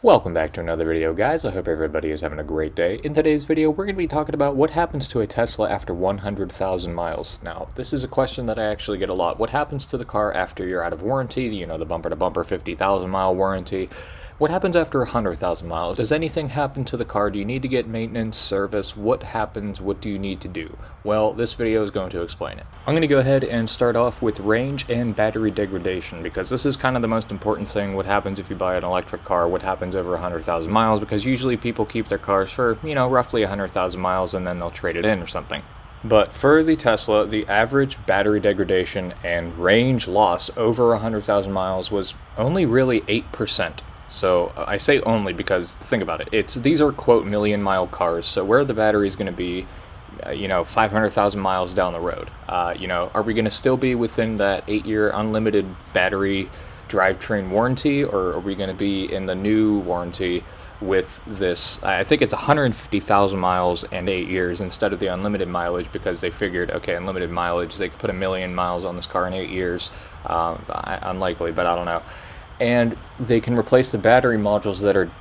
Welcome back to another video, guys. I hope everybody is having a great day. In today's video, we're going to be talking about what happens to a Tesla after 100,000 miles. Now, this is a question that I actually get a lot. What happens to the car after you're out of warranty? You know, the bumper-to-bumper 50,000 mile warranty. What happens after 100,000 miles? Does anything happen to the car? Do you need to get maintenance, service? What happens? What do you need to do? Well, this video is going to explain it. I'm going to go ahead and start off with range and battery degradation, because this is kind of the most important thing. What happens if you buy an electric car? What happens over 100,000 miles? Because usually people keep their cars for, roughly 100,000 miles and then they'll trade it in or something. But for the Tesla, the average battery degradation and range loss over 100,000 miles was only really 8%. So I say only because think about it. These are quote million mile cars. So where the battery is going to be, 500,000 miles down the road. Are we going to still be within that 8-year unlimited battery drivetrain warranty, or are we going to be in the new warranty with this? I think it's 150,000 miles and 8 years instead of the unlimited mileage, because they figured, okay, unlimited mileage, they could put 1 million miles on this car in 8 years. Unlikely, but I don't know. And they can replace the battery modules that are,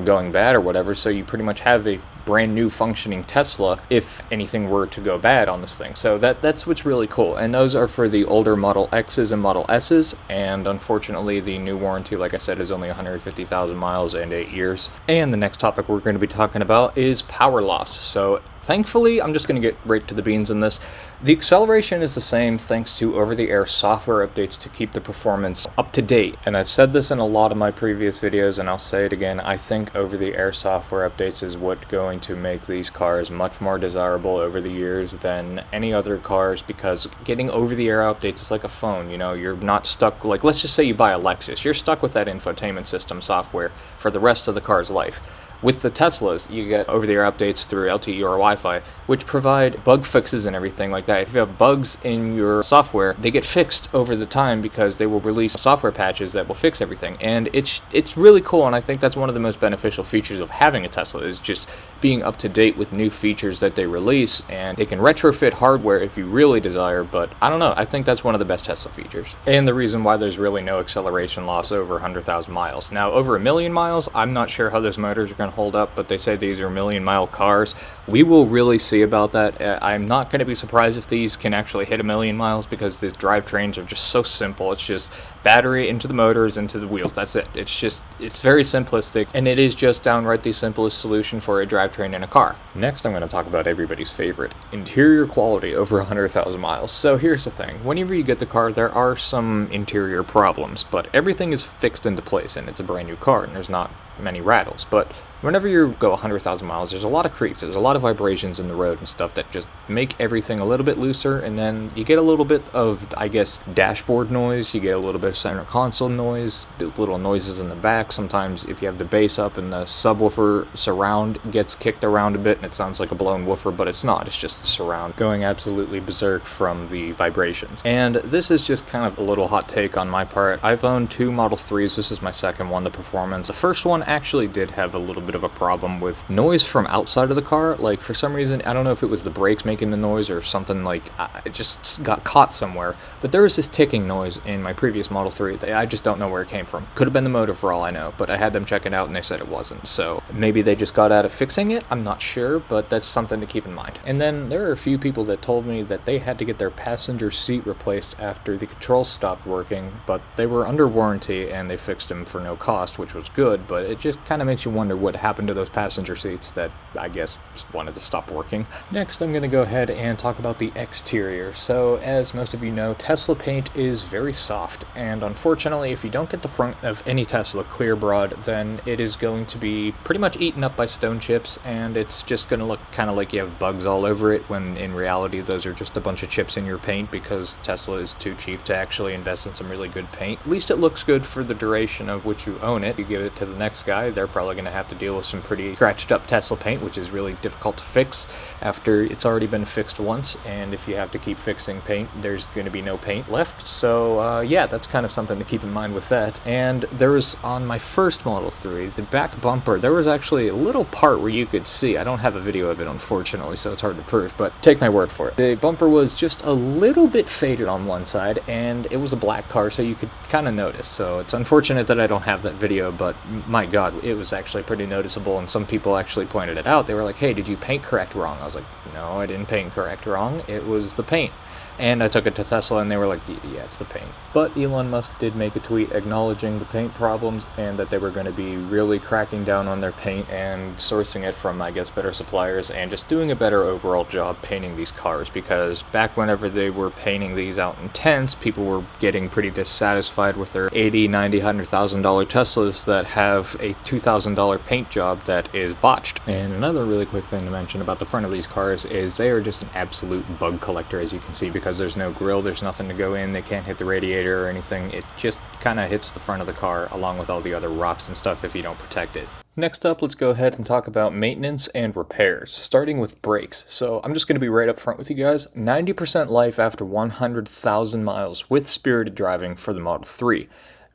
going bad or whatever, so you pretty much have a brand new functioning Tesla if anything were to go bad on this thing. So that's what's really cool. And those are for the older Model X's and Model S's, and unfortunately the new warranty, like I said, is only 150,000 miles and 8 years. And the next topic we're going to be talking about is power loss. So thankfully, I'm just going to get right to the beans in this. The acceleration is the same thanks to over-the-air software updates to keep the performance up to date. And I've said this in a lot of my previous videos, and I'll say it again. I think over-the-air software updates is what's going to make these cars much more desirable over the years than any other cars, because getting over-the-air updates is like a phone. You're not stuck. Like, let's just say you buy a Lexus. You're stuck with that infotainment system software for the rest of the car's life. With the Teslas, you get over-the-air updates through LTE or Wi-Fi, which provide bug fixes and everything like that. If you have bugs in your software, they get fixed over the time because they will release software patches that will fix everything. And it's really cool, and I think that's one of the most beneficial features of having a Tesla, is just being up to date with new features that they release. And they can retrofit hardware if you really desire, but I don't know, I think that's one of the best Tesla features. And the reason why there's really no acceleration loss over 100,000 miles. Now, over 1 million miles, I'm not sure how those motors are going to hold up, but they say these are 1 million mile cars. We will really see about that. I'm not going to be surprised if these can actually hit 1 million miles, because these drivetrains are just so simple. It's just battery into the motors, into the wheels. That's it. It's very simplistic, and it is just downright the simplest solution for a drivetrain in a car. Next, I'm going to talk about everybody's favorite, interior quality over 100,000 miles. So here's the thing. Whenever you get the car, there are some interior problems, but everything is fixed into place, and it's a brand new car, and there's not many rattles. But whenever you go 100,000 miles, there's a lot of creaks, there's a lot of vibrations in the road and stuff that just make everything a little bit looser, and then you get a little bit of, I guess, dashboard noise, you get a little bit of center console noise, little noises in the back. Sometimes if you have the bass up and the subwoofer surround gets kicked around a bit and it sounds like a blown woofer, but it's not, it's just the surround going absolutely berserk from the vibrations. And this is just kind of a little hot take on my part. I've owned 2 Model 3s, this is my second one, the Performance. The first one actually did have a little bit of a problem with noise from outside of the car. Like, for some reason, I don't know if it was the brakes making the noise or something, like it just got caught somewhere, but there was this ticking noise in my previous Model 3 that I just don't know where it came from. Could have been the motor for all I know, but I had them check it out and they said it wasn't. So maybe they just got out of fixing it, I'm not sure, but that's something to keep in mind. And then there are a few people that told me that they had to get their passenger seat replaced after the controls stopped working, but they were under warranty and they fixed them for no cost, which was good, but it just kind of makes you wonder what happened to those passenger seats that I guess just wanted to stop working. Next, I'm going to go ahead and talk about the exterior. So as most of you know, Tesla paint is very soft, and unfortunately if you don't get the front of any Tesla clear broad, then it is going to be pretty much eaten up by stone chips, and it's just going to look kind of like you have bugs all over it, when in reality those are just a bunch of chips in your paint, because Tesla is too cheap to actually invest in some really good paint. At least it looks good for the duration of which you own it. You give it to the next guy, they're probably going to have to deal with some pretty scratched up Tesla paint, which is really difficult to fix after it's already been fixed once, and if you have to keep fixing paint, there's going to be no paint left. So yeah, that's kind of something to keep in mind with that. And there was, on my first Model 3, the back bumper, there was actually a little part where you could see, I don't have a video of it unfortunately, so it's hard to prove, but take my word for it. The bumper was just a little bit faded on one side, and it was a black car, so you could kind of notice. So it's unfortunate that I don't have that video, but my God, god, it was actually pretty noticeable, and some people actually pointed it out. They were like, hey, did you paint correct wrong? I was like, no, I didn't paint correct wrong. It was the paint. And I took it to Tesla, and they were like, yeah, it's the paint. But Elon Musk did make a tweet acknowledging the paint problems and that they were going to be really cracking down on their paint and sourcing it from, I guess, better suppliers and just doing a better overall job painting these cars, because back whenever they were painting these out in tents, people were getting pretty dissatisfied with their $80,000, $90,000, $100,000 Teslas that have a $2,000 paint job that is botched. And another really quick thing to mention about the front of these cars is they are just an absolute bug collector, as you can see, because there's no grill, there's nothing to go in, they can't hit the radiator or anything. It just kind of hits the front of the car along with all the other rocks and stuff if you don't protect it. Next up, let's go ahead and talk about maintenance and repairs, starting with brakes. So I'm just going to be right up front with you guys. 90% life after 100,000 miles with spirited driving for the Model 3.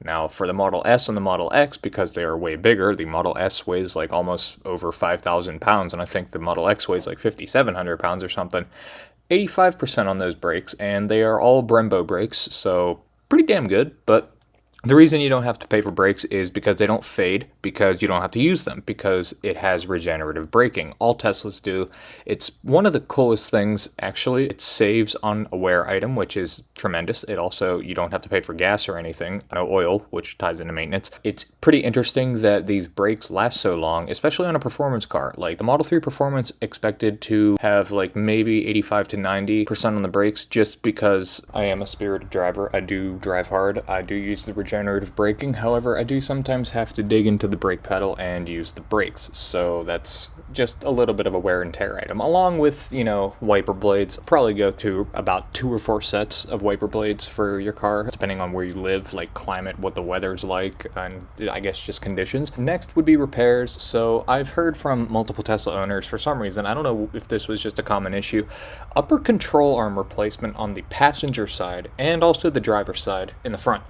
Now, for the Model S and the Model X, because they are way bigger, the Model S weighs like almost over 5,000 pounds, and I think the Model X weighs like 5,700 pounds or something. 85% on those brakes, and they are all Brembo brakes, so pretty damn good. But the reason you don't have to pay for brakes is because they don't fade, because you don't have to use them, because it has regenerative braking. All Teslas do. It's one of the coolest things, actually. It saves on a wear item, which is tremendous. It also, you don't have to pay for gas or anything, no oil, which ties into maintenance. It's pretty interesting that these brakes last so long, especially on a performance car. Like the Model 3 Performance expected to have like maybe 85 to 90% on the brakes, just because I am a spirited driver. I do drive hard. I do use the regenerative braking. However, I do sometimes have to dig into the brake pedal and use the brakes, so that's just a little bit of a wear and tear item, along with, you know, wiper blades. Probably go to about 2 or 4 sets of wiper blades for your car, depending on where you live, like climate, what the weather's like, and I guess just conditions. Next would be repairs. So I've heard from multiple Tesla owners, for some reason, I don't know if this was just a common issue, upper control arm replacement on the passenger side and also the driver's side in the front.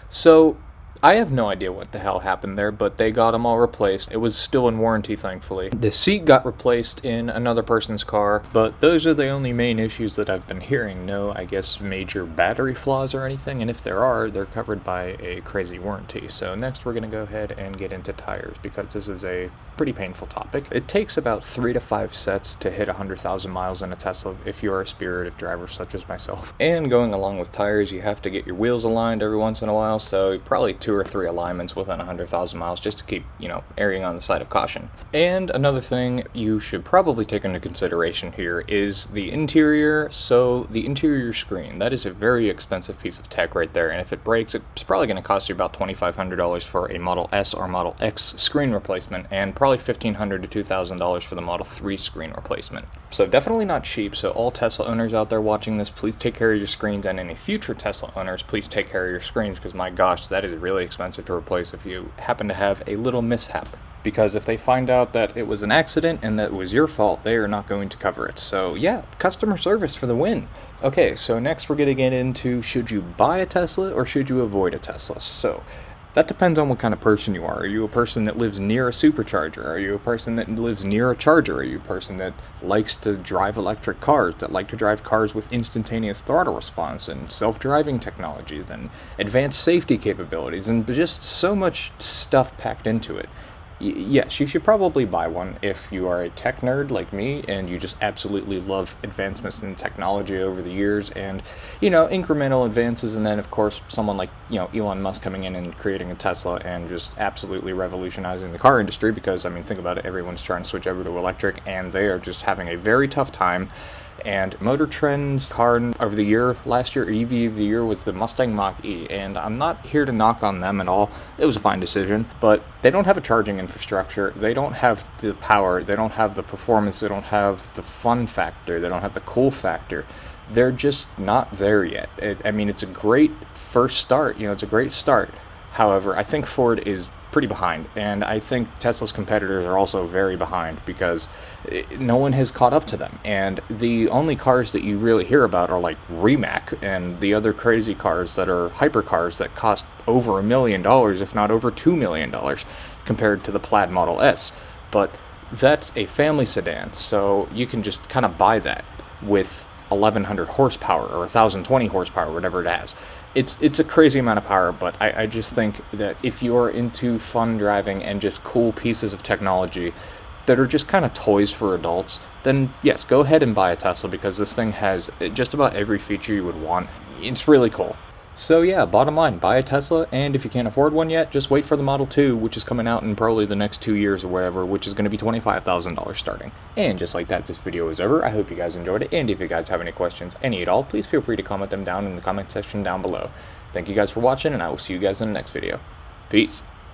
So I have no idea what the hell happened there, but they got them all replaced. It was still in warranty, thankfully. The seat got replaced in another person's car, but those are the only main issues that I've been hearing. No, I guess, major battery flaws or anything, and if there are, they're covered by a crazy warranty. So next we're going to go ahead and get into tires, because this is a pretty painful topic. It takes about 3 to 5 sets to hit 100,000 miles in a Tesla if you're a spirited driver such as myself. And going along with tires, you have to get your wheels aligned every once in a while, so probably 2 or 3 alignments within 100,000 miles just to keep, you know, erring on the side of caution. And another thing you should probably take into consideration here is the interior. So the interior screen, that is a very expensive piece of tech right there, and if it breaks, it's probably going to cost you about $2,500 for a Model S or Model X screen replacement, and probably $1,500 to $2,000 for the Model 3 screen replacement. So definitely not cheap. So all Tesla owners out there watching this, please take care of your screens, and any future Tesla owners, please take care of your screens, because my gosh, that is really expensive to replace if you happen to have a little mishap. Because if they find out that it was an accident and that it was your fault, they are not going to cover it. So yeah, customer service for the win. Okay, so next we're going to get into, should you buy a Tesla or should you avoid a Tesla? So that depends on what kind of person you are. Are you a person that lives near a supercharger? Are you a person that lives near a charger? Are you a person that likes to drive electric cars, that like to drive cars with instantaneous throttle response and self-driving technologies and advanced safety capabilities and just so much stuff packed into it? Yes, you should probably buy one if you are a tech nerd like me and you just absolutely love advancements in technology over the years and, you know, incremental advances, and then, of course, someone like, you know, Elon Musk coming in and creating a Tesla and just absolutely revolutionizing the car industry, because, I mean, think about it, everyone's trying to switch over to electric and they are just having a very tough time. And Motor Trend's car of the year last year, EV of the year, was the Mustang Mach-E, and I'm not here to knock on them at all. It was a fine decision, but they don't have a charging infrastructure, they don't have the power, they don't have the performance, they don't have the fun factor, they don't have the cool factor. They're just not there yet. I mean, it's a great first start, you know, it's a great start. However, I think Ford is pretty behind, and I think Tesla's competitors are also very behind because no one has caught up to them, and the only cars that you really hear about are like Rimac and the other crazy cars that are hypercars that cost over $1 million, if not over $2 million, compared to the Plaid Model S. But that's a family sedan, so you can just kind of buy that with 1,100 horsepower or 1,020 horsepower, whatever it has. it's a crazy amount of power, but I just think that if you're into fun driving and just cool pieces of technology that are just kind of toys for adults, then yes, go ahead and buy a Tesla, because this thing has just about every feature you would want. It's really cool. So yeah, bottom line, buy a Tesla, and if you can't afford one yet, just wait for the Model 2, which is coming out in probably the next 2 years or whatever, which is going to be $25,000 starting. And just like that, this video is over. I hope you guys enjoyed it, and if you guys have any questions, any at all, please feel free to comment them down in the comment section down below. Thank you guys for watching, and I will see you guys in the next video. Peace.